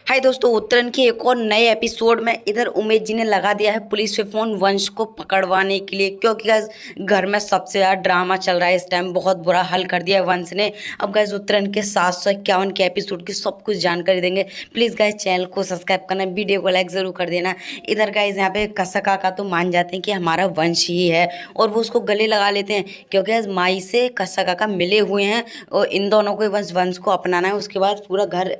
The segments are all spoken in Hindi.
हाय दोस्तों, उत्तरायण के एक और नए एपिसोड में इधर उमेश जी ने लगा दिया है पुलिस पे फोन वंश को पकड़वाने के लिए, क्योंकि गाइस घर में सबसे ज्यादा ड्रामा चल रहा है इस टाइम। बहुत बुरा हल कर दिया है वंश ने। अब गाइस उत्तरायण के 751 के एपिसोड की सब कुछ जानकारी देंगे। प्लीज गाइस चैनल को सब्सक्राइब करना, वीडियो को लाइक जरूर कर देना। इधर गाइस यहाँ पे कसा काका तो मान जाते हैं कि हमारा वंश ही है और वो उसको गले लगा लेते हैं, क्योंकि गाइस माई से कसा काका मिले हुए हैं और इन दोनों को बस वंश को अपनाना है। उसके बाद पूरा घर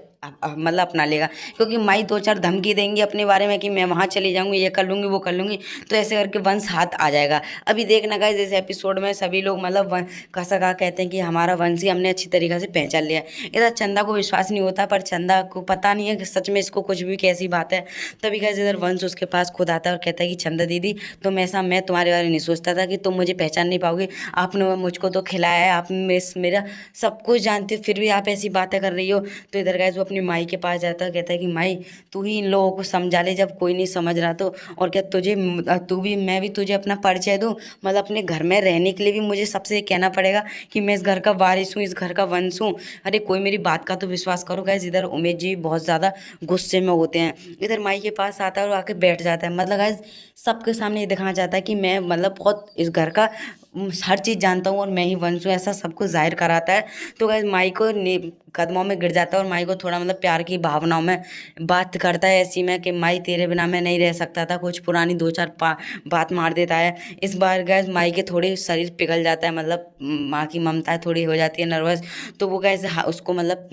मतलब अपना लेगा, क्योंकि माई दो चार धमकी देंगी अपने बारे में कि मैं वहां चली जाऊंगी, ये कर लूंगी, वो कर लूंगी, तो ऐसे करके वंश हाथ आ जाएगा। अभी देखना गाइस इस एपिसोड में सभी लोग मतलब कसा कहा कहते हैं कि हमारा वंश ही हमने अच्छी तरीके से पहचान लिया है। इधर चंदा को विश्वास नहीं होता, पर चंदा को पता नहीं है कि सच में इसको कुछ भी कैसी बात है। तभी गाइस इधर वंश उसके पास खुद आता है और कहता है कि चंदा दीदी, तुम ऐसा, मैं तुम्हारे बारे में नहीं सोचता था कि तुम मुझे पहचान नहीं पाओगे। आपने मुझको तो खिलाया है, आप मेरा सब कुछ जानते हो, फिर भी आप ऐसी बातें कर रही हो। तो इधर गाइस वो अपनी माई के पास जाता है, कहता है कि माई तू ही इन लोगों को समझा ले जब कोई नहीं समझ रहा तो। और क्या तुझे, तू भी, मैं भी तुझे अपना परिचय दूं, मतलब अपने घर में रहने के लिए भी मुझे सबसे कहना पड़ेगा कि मैं इस घर का वारिस हूँ, इस घर का वंश हूँ। अरे कोई मेरी बात का तो विश्वास करो। गाइस इधर उमेश जी बहुत ज़्यादा गुस्से में होते हैं। इधर माई के पास आता है और आके बैठ जाता है। मतलब गाइस सबके सामने ये दिखाना चाहता है कि मैं मतलब बहुत इस घर का हर चीज़ जानता हूँ और मैं ही वंश हूँ, ऐसा सबको जाहिर कराता है। तो गाइस माई को कदमों में गिर जाता है और माई को थोड़ा मतलब प्यार की भावनाओं में बात करता है ऐसी में कि माई तेरे बिना मैं नहीं रह सकता था, कुछ पुरानी दो चार बात मार देता है। इस बार गैस माई के थोड़ी शरीर पिघल जाता है, मतलब माँ की ममता थोड़ी हो जाती है नर्वस। तो वो गैस उसको मतलब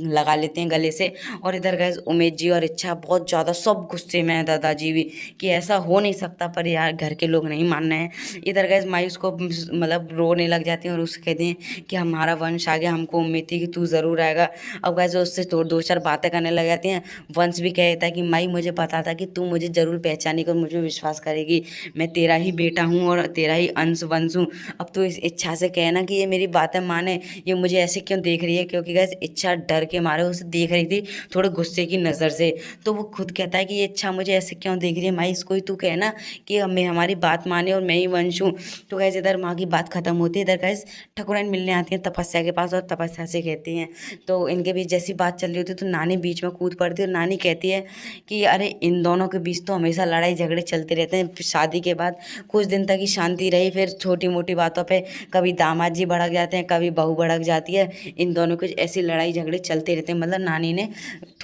लगा लेते हैं गले से। और इधर गैस उमेश जी और इच्छा बहुत ज़्यादा सब गुस्से में है, दादाजी भी, कि ऐसा हो नहीं सकता, पर यार घर के लोग नहीं मान रहे हैं। इधर गैस माई उसको मतलब रोने लग जाती है और उससे कहती हैं कि हमारा वंश आ गया, हमको उम्मीद थी कि तू ज़रूर आएगा। अब गैस उससे दो चार बातें करने लग जाती हैं। वंश भी कहता है कि माई मुझे पता था कि तू मुझे ज़रूर पहचानेगी और मुझे विश्वास करेगी, मैं तेरा ही बेटा हूँ और तेरा ही अंश वंश हूँ। अब तो इस इच्छा से कहना कि ये मेरी बातें माने, ये मुझे ऐसे क्यों देख रही है, क्योंकि गैस इच्छा डर के मारे उसे देख रही थी थोड़े गुस्से की नज़र से। तो वो खुद कहता है कि ये इच्छा मुझे ऐसे क्यों देख रही है, माई इसको ही तू कहना कि मैं हमारी बात माने और मैं ही वंश हूँ। तो गैस इधर माँ की बात खत्म होती है। इधर गैस ठकुराइन मिलने आती हैं तपस्या के पास और तपस्या से कहती हैं, तो इनके बीच जैसी बात चल रही होती है तो नानी बीच में कूद पड़ती है और नानी कहती है कि अरे इन दोनों के बीच तो हमेशा लड़ाई झगड़े चलते रहते हैं। फिर शादी के बाद कुछ दिन तक ही शांति रही, फिर छोटी मोटी बातों पे कभी दामाद जी भड़क जाते हैं, कभी बहू भड़क जाती है, इन दोनों के ऐसी लड़ाई झगड़े चलते रहते हैं। मतलब नानी ने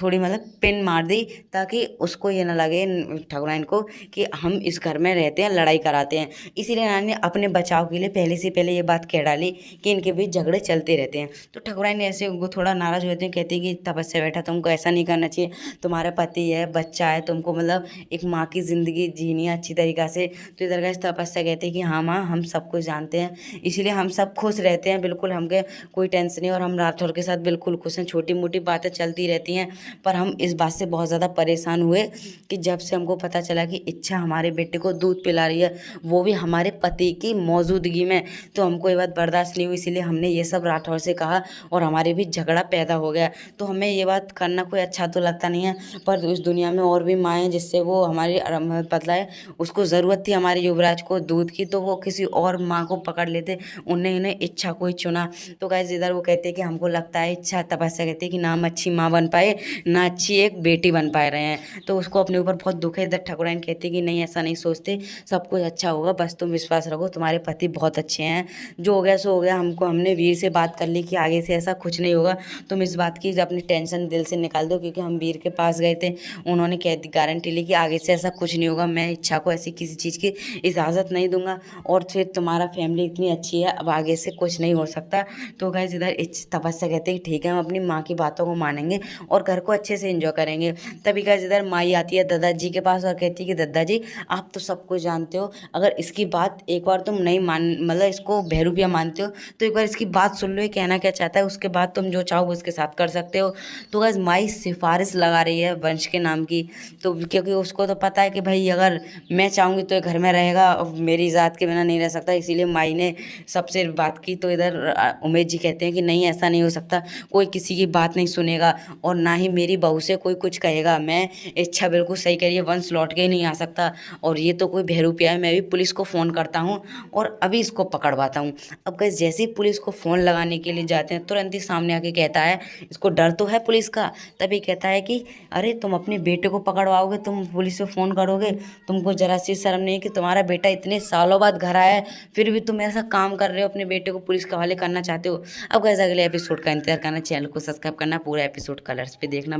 थोड़ी मतलब पिन मार दी ताकि उसको ये ना लगे ठकुराइन को कि हम इस घर में रहते हैं, लड़ाई कराते हैं। इसीलिए नानी ने अपने बचाव के लिए पहले से पहले ये बात कह डाली कि इनके बीच झगड़े चलते रहते हैं। तो ठकुराइन ऐसे वो थोड़ा नाराज होते हैं, कहते हैं कि तपस्या बेटा तुमको ऐसा नहीं करना चाहिए, तुम्हारा पति है, बच्चा है, तुमको मतलब एक माँ की ज़िंदगी जीनी है अच्छी तरीक़ा से। तो इधर का तपस्या कहते हैं कि हाँ माँ, हम सब कुछ जानते हैं, इसीलिए हम सब खुश रहते हैं, बिल्कुल हमके कोई टेंशन नहीं, और हम राठौर के साथ बिल्कुल खुश हैं। छोटी मोटी बातें चलती रहती हैं, पर हम इस बात से बहुत ज़्यादा परेशान हुए कि जब से हमको पता चला कि इच्छा हमारे बेटे को दूध पिला रही है, वो भी हमारे पति की मौजूदगी में, तो हमको ये बात बर्दाश्त नहीं हुई, इसीलिए हमने ये सब राठौर से कहा और हमारे भी झगड़ा पैदा हो गया। तो हमें ये बात करना कोई अच्छा तो लगता नहीं है, पर इस दुनिया में और भी माँ हैं जिससे वो हमारी बदला है, उसको ज़रूरत थी हमारे युवराज को दूध की, तो वो किसी और माँ को पकड़ लेते, उन्हें इन्हें इच्छा को ही चुना। तो गाइस इधर वो कहते हैं कि हमको लगता है, इच्छा तपस्या कहती है कि ना हम अच्छी माँ बन पाए, ना अच्छी एक बेटी बन पा रहे हैं। तो उसको अपने ऊपर बहुत दुख है। इधर ठकुराइन कहती है कि नहीं, ऐसा नहीं सोचते, सब कुछ अच्छा होगा, बस तुम विश्वास रखो, तुम्हारे पति बहुत अच्छे हैं, जो हो गया सो हो गया। हमने वीर से बात कर ली कि आगे से ऐसा कुछ नहीं होगा, तुम इस बात की अपनी टेंशन दिल से निकाल दो, क्योंकि हम वीर के पास गए थे, उन्होंने कह दी, गारंटी ली कि आगे से ऐसा कुछ नहीं होगा, मैं इच्छा को ऐसी किसी चीज़ की इजाज़त नहीं दूंगा, और फिर तुम्हारा फैमिली इतनी अच्छी है, अब आगे से कुछ नहीं हो सकता। तो गाइस इधर तपस्या कहते हैं कि ठीक है, हम अपनी माँ की बातों को मानेंगे और घर को अच्छे से एंजॉय करेंगे। तभी गाइस इधर माई आती है दादाजी के पास और कहती है कि दादाजी, आप तो सब कुछ जानते हो, अगर इसकी बात एक बार तुम नहीं मान, मतलब इसको बहरूपिया मानते हो, तो एक बार इसकी बात सुन लो, ये कहना क्या चाहता है, उसके बाद तुम जो चाहो उसके साथ कर सकते हो। तो गाइस माई सिफारिश लगा रही है वंश के नाम की, तो क्योंकि उसको तो पता है कि भाई अगर मैं चाहूँगी तो ये घर में रहेगा, मेरी ज़ात के बिना नहीं रह सकता, इसीलिए माई ने सबसे बात की। तो इधर उमेश जी कहते हैं कि नहीं, ऐसा नहीं हो सकता, कोई किसी की बात नहीं सुनेगा और ना ही मेरी बहू से कोई कुछ कहेगा। मैं, इच्छा बिल्कुल सही कह रही है, वंश लौट के ही नहीं आ सकता, और ये तो कोई बहरूपिया है, मैं भी पुलिस को फ़ोन करता हूँ और अभी इसको पकड़वाता हूँ। अब गाइस जैसे ही पुलिस को फ़ोन लगाने के लिए जाते हैं, तुरंत ही सामने आके कहता है, इसको डर तो है पुलिस का, तभी कहता है कि अरे तुम अपने बेटे को पकड़वाओगे, तुम पुलिस में फ़ोन करोगे, तुमको जरा सी शर्म नहीं है कि तुम्हारा बेटा इतने सालों बाद घर आया है, फिर भी तुम ऐसा काम कर रहे हो, अपने बेटे को पुलिस के हवाले करना चाहते हो। अब गाइस अगले एपिसोड का इंतजार करना, चैनल को सब्सक्राइब करना, पूरा एपिसोड कलर्स पे देखना।